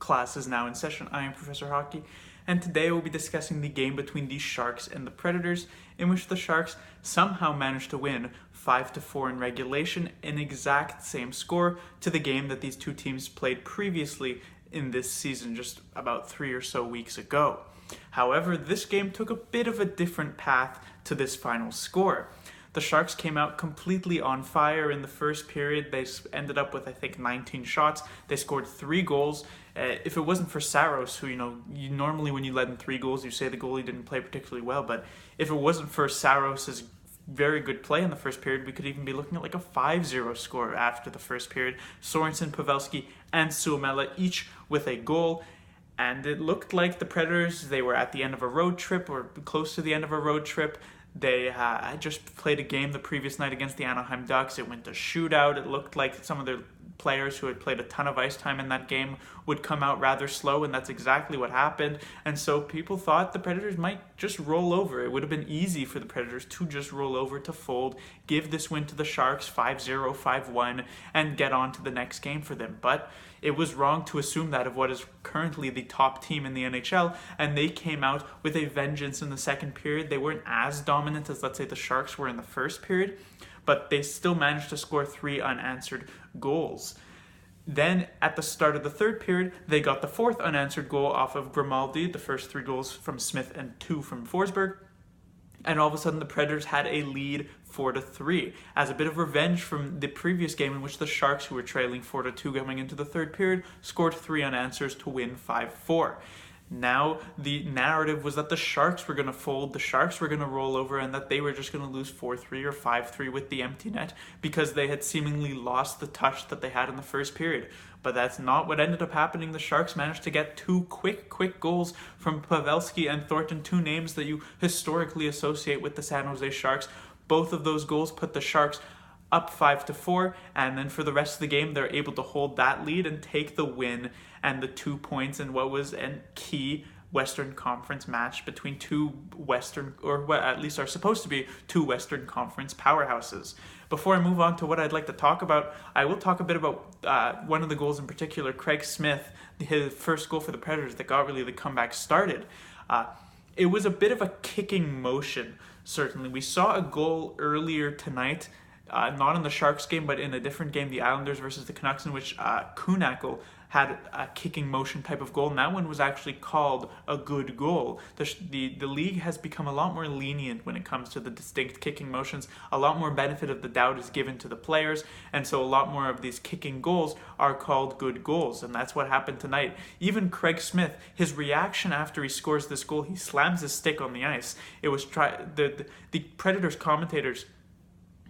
Class is now in session. I am Professor Hockey, and today we'll be discussing the game between the Sharks and the Predators, in which the Sharks somehow managed to win 5-4 in regulation, an exact same score to the game that these two teams played previously in this season, just about 3 or so weeks ago. However, this game took a bit of a different path to this final score. The Sharks came out completely on fire in the first period. They ended up with, I think, 19 shots. They scored 3 goals. If it wasn't for Saros, who, you normally when you let in 3 goals, you say the goalie didn't play particularly well. But if it wasn't for Saros' very good play in the first period, we could even be looking at like a 5-0 score after the first period. Sorensen, Pavelski, and Suomela each with a goal. And it looked like the Predators, they were at the end of a road trip or close to the end of a road trip. They just played a game the previous night against the Anaheim Ducks. It went to shootout. It looked like some of their players who had played a ton of ice time in that game would come out rather slow, and that's exactly what happened. And so people thought the Predators might just roll over. It would have been easy for the Predators to just roll over, to fold, give this win to the Sharks 5-0, 5-1, and get on to the next game for them. But it was wrong to assume that of what is currently the top team in the NHL, and they came out with a vengeance in the second period. They weren't as dominant as, let's say, the Sharks were in the first period, but they still managed to score 3 unanswered goals. Then, at the start of the third period, they got the 4th unanswered goal off of Grimaldi, the first 3 goals from Smith and 2 from Forsberg. And all of a sudden, the Predators had a lead 4-3, as a bit of revenge from the previous game in which the Sharks, who were trailing 4-2 coming into the third period, scored 3 unanswers to win 5-4. Now, the narrative was that the Sharks were going to fold, the Sharks were going to roll over, and that they were just going to lose 4-3 or 5-3 with the empty net because they had seemingly lost the touch that they had in the first period. But that's not what ended up happening. The Sharks managed to get 2 quick goals from Pavelski and Thornton, 2 names that you historically associate with the San Jose Sharks. Both of those goals put the Sharks up 5-4, and then for the rest of the game, they're able to hold that lead and take the win and the 2 points in what was a key Western Conference match between two Western, or what at least are supposed to be 2 Western Conference powerhouses. Before I move on to what I'd like to talk about, I will talk a bit about one of the goals in particular, Craig Smith, his first goal for the Predators that got really the comeback started. It was a bit of a kicking motion, certainly. We saw a goal earlier tonight, not in the Sharks game, but in a different game, the Islanders versus the Canucks, in which Kuhnhackl had a kicking motion type of goal, and that one was actually called a good goal. The league has become a lot more lenient when it comes to the distinct kicking motions. A lot more benefit of the doubt is given to the players, and so a lot more of these kicking goals are called good goals, and that's what happened tonight. Even Craig Smith, his reaction after he scores this goal, he slams his stick on the ice. It was the Predators commentators,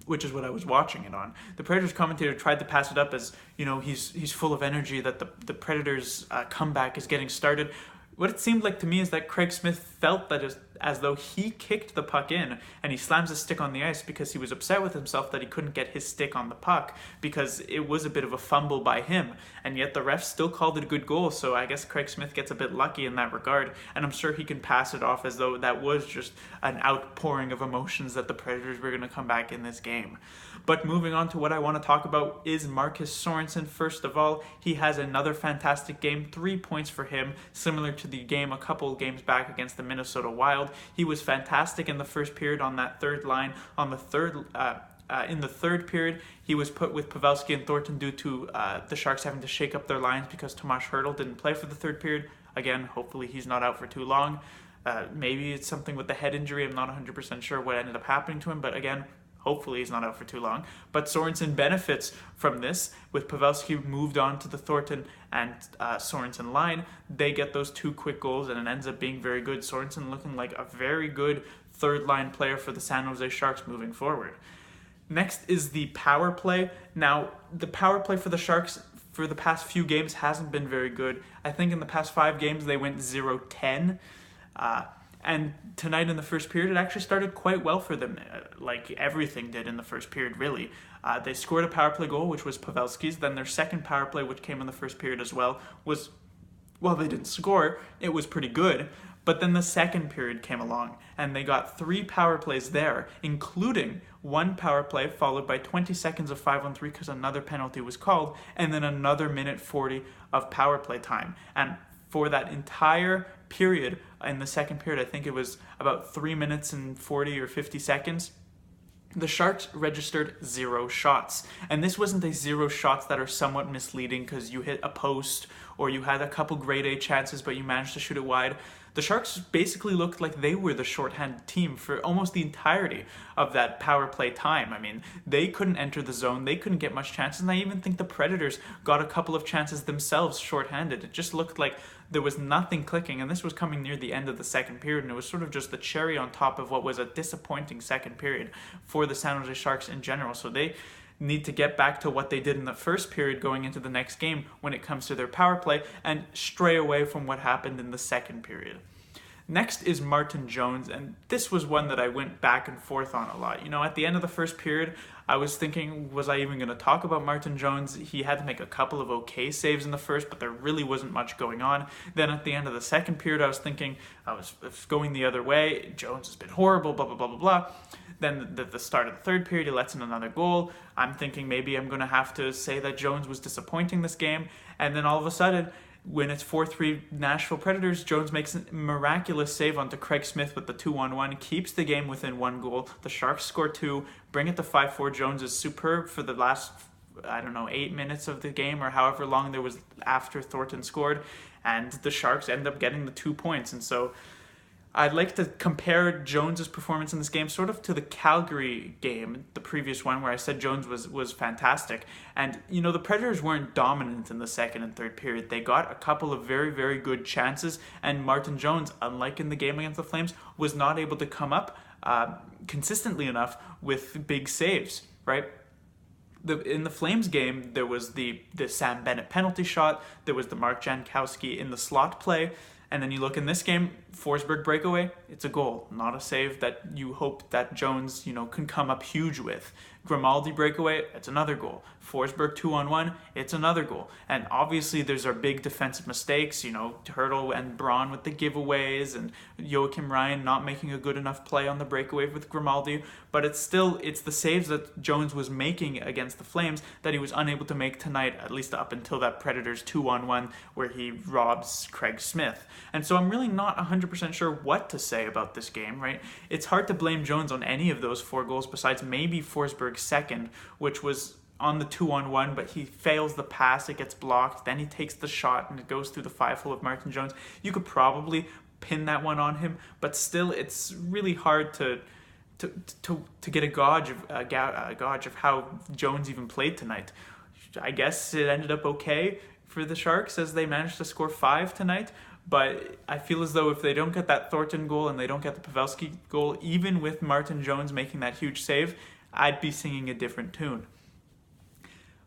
which is what I was watching it on. The Predators commentator tried to pass it up as, he's full of energy, that the Predators' comeback is getting started. What it seemed like to me is that Craig Smith felt that as though he kicked the puck in, and he slams his stick on the ice because he was upset with himself that he couldn't get his stick on the puck because it was a bit of a fumble by him, and yet the refs still called it a good goal. So I guess Craig Smith gets a bit lucky in that regard, and I'm sure he can pass it off as though that was just an outpouring of emotions that the Predators were going to come back in this game. But moving on to what I want to talk about is Marcus Sorensen. First of all, he has another fantastic game, 3 points for him, similar to the game a couple games back against the Minnesota Wild. He was fantastic in the first period on that third line. In the third period, he was put with Pavelski and Thornton due to the Sharks having to shake up their lines because Tomas Hertl didn't play for the third period. Again, hopefully he's not out for too long. Maybe it's something with the head injury. I'm not 100% sure what ended up happening to him, but again, hopefully he's not out for too long. But Sorensen benefits from this. With Pavelski moved on to the Thornton and Sorensen line, they get those 2 quick goals, and it ends up being very good. Sorensen looking like a very good third-line player for the San Jose Sharks moving forward. Next is the power play. Now, the power play for the Sharks for the past few games hasn't been very good. I think in the past 5 games they went 0-10. And tonight in the first period, it actually started quite well for them, like everything did in the first period, really. They scored a power play goal, which was Pavelski's. Then their second power play, which came in the first period as well, was, well, they didn't score. It was pretty good, But then the second period came along, and they got 3 power plays there, including one power play followed by 20 seconds of 5-on-3 because another penalty was called, and then another minute 40 of power play time. And for that entire period, in the second period, I think it was about 3 minutes and 40 or 50 seconds, the Sharks registered 0 shots. And this wasn't a 0 shots that are somewhat misleading because you hit a post or you had a couple grade A chances but you managed to shoot it wide. The Sharks basically looked like they were the shorthanded team for almost the entirety of that power play time. I mean, they couldn't enter the zone, they couldn't get much chances, and I even think the Predators got a couple of chances themselves shorthanded. It just looked like there was nothing clicking, and this was coming near the end of the second period, and it was sort of just the cherry on top of what was a disappointing second period for the San Jose Sharks in general. So they need to get back to what they did in the first period going into the next game when it comes to their power play and stray away from what happened in the second period. Next is Martin Jones, and this was one that I went back and forth on a lot. You know, at the end of the first period, I was thinking, was I even going to talk about Martin Jones? He had to make a couple of okay saves in the first, but there really wasn't much going on. Then at the end of the second period, I was thinking, I was going the other way. Jones has been horrible, blah, blah, blah, blah, blah. Then the start of the third period, he lets in another goal. I'm thinking maybe I'm going to have to say that Jones was disappointing this game. And then all of a sudden, when it's 4-3 Nashville Predators, Jones makes a miraculous save onto Craig Smith with the 2-on-1, keeps the game within 1 goal. The Sharks score 2, bring it to 5-4. Jones is superb for the last, 8 minutes of the game or however long there was after Thornton scored. And the Sharks end up getting the 2 points. And so I'd like to compare Jones's performance in this game sort of to the Calgary game, the previous one, where I said Jones was fantastic. And, you know, the Predators weren't dominant in the second and third period. They got a couple of very, very good chances, and Martin Jones, unlike in the game against the Flames, was not able to come up consistently enough with big saves, right? In the Flames game, there was the Sam Bennett penalty shot, there was the Mark Jankowski in the slot play, and then you look in this game, Forsberg breakaway, it's a goal, not a save that you hope that Jones, can come up huge with. Grimaldi breakaway, it's another goal. Forsberg 2-on-1, it's another goal. And obviously there's our big defensive mistakes, Hurdle and Braun with the giveaways and Joakim Ryan not making a good enough play on the breakaway with Grimaldi. But it's the saves that Jones was making against the Flames that he was unable to make tonight, at least up until that Predators 2-on-1 where he robs Craig Smith. And so I'm really not 100% sure what to say about this game, right? It's hard to blame Jones on any of those 4 goals besides maybe Forsberg's second, which was on the 2-on-1, but he fails the pass, it gets blocked, then he takes the shot and it goes through the 5-hole of Martin Jones. You could probably pin that one on him, but still it's really hard to get a gauge of how Jones even played tonight. I guess it ended up okay for the Sharks as they managed to score 5 tonight, but I feel as though if they don't get that Thornton goal and they don't get the Pavelski goal, even with Martin Jones making that huge save, I'd be singing a different tune.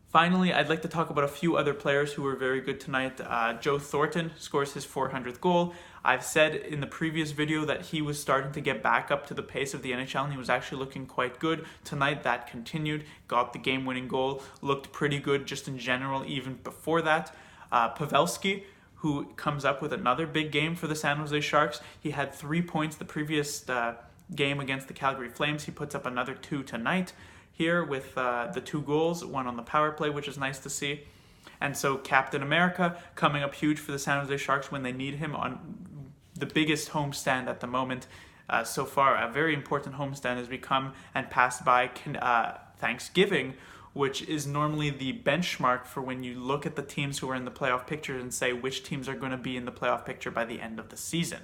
Finally, I'd like to talk about a few other players who were very good tonight. Joe Thornton scores his 400th goal. I've said in the previous video that he was starting to get back up to the pace of the NHL and he was actually looking quite good. Tonight that continued, got the game-winning goal, looked pretty good just in general even before that. Pavelski, who comes up with another big game for the San Jose Sharks. He had 3 points the previous game against the Calgary Flames. He puts up another 2 tonight here with the 2 goals, 1 on the power play, which is nice to see. And so Captain America coming up huge for the San Jose Sharks when they need him on the biggest homestand at the moment so far. A very important homestand has become and passed by Thanksgiving, which is normally the benchmark for when you look at the teams who are in the playoff picture and say which teams are going to be in the playoff picture by the end of the season.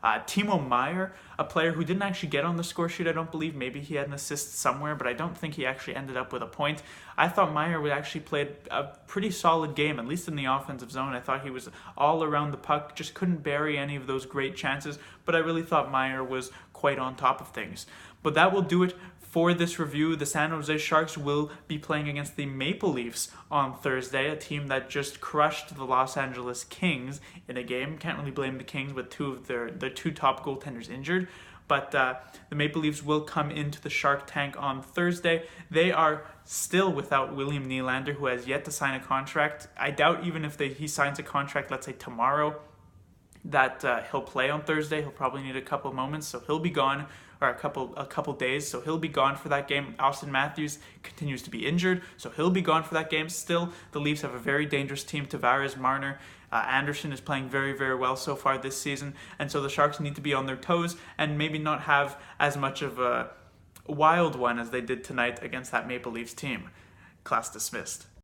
Timo Meier, a player who didn't actually get on the score sheet, I don't believe. Maybe he had an assist somewhere, but I don't think he actually ended up with a point. I thought Meier would actually play a pretty solid game, at least in the offensive zone. I thought he was all around the puck, just couldn't bury any of those great chances, but I really thought Meier was quite on top of things. But that will do it for this review. The San Jose Sharks will be playing against the Maple Leafs on Thursday, a team that just crushed the Los Angeles Kings in a game. Can't really blame the Kings with 2 of their 2 top goaltenders injured. But the Maple Leafs will come into the Shark Tank on Thursday. They are still without William Nylander, who has yet to sign a contract. I doubt even if he signs a contract, let's say tomorrow, that he'll play on Thursday. He'll probably need a couple of moments, so he'll be gone, or a couple days, so he'll be gone for that game. Austin Matthews continues to be injured, so he'll be gone for that game. Still, the Leafs have a very dangerous team. Tavares, Marner, Anderson is playing very, very well so far this season, and so the Sharks need to be on their toes and maybe not have as much of a wild one as they did tonight against that Maple Leafs team. Class dismissed.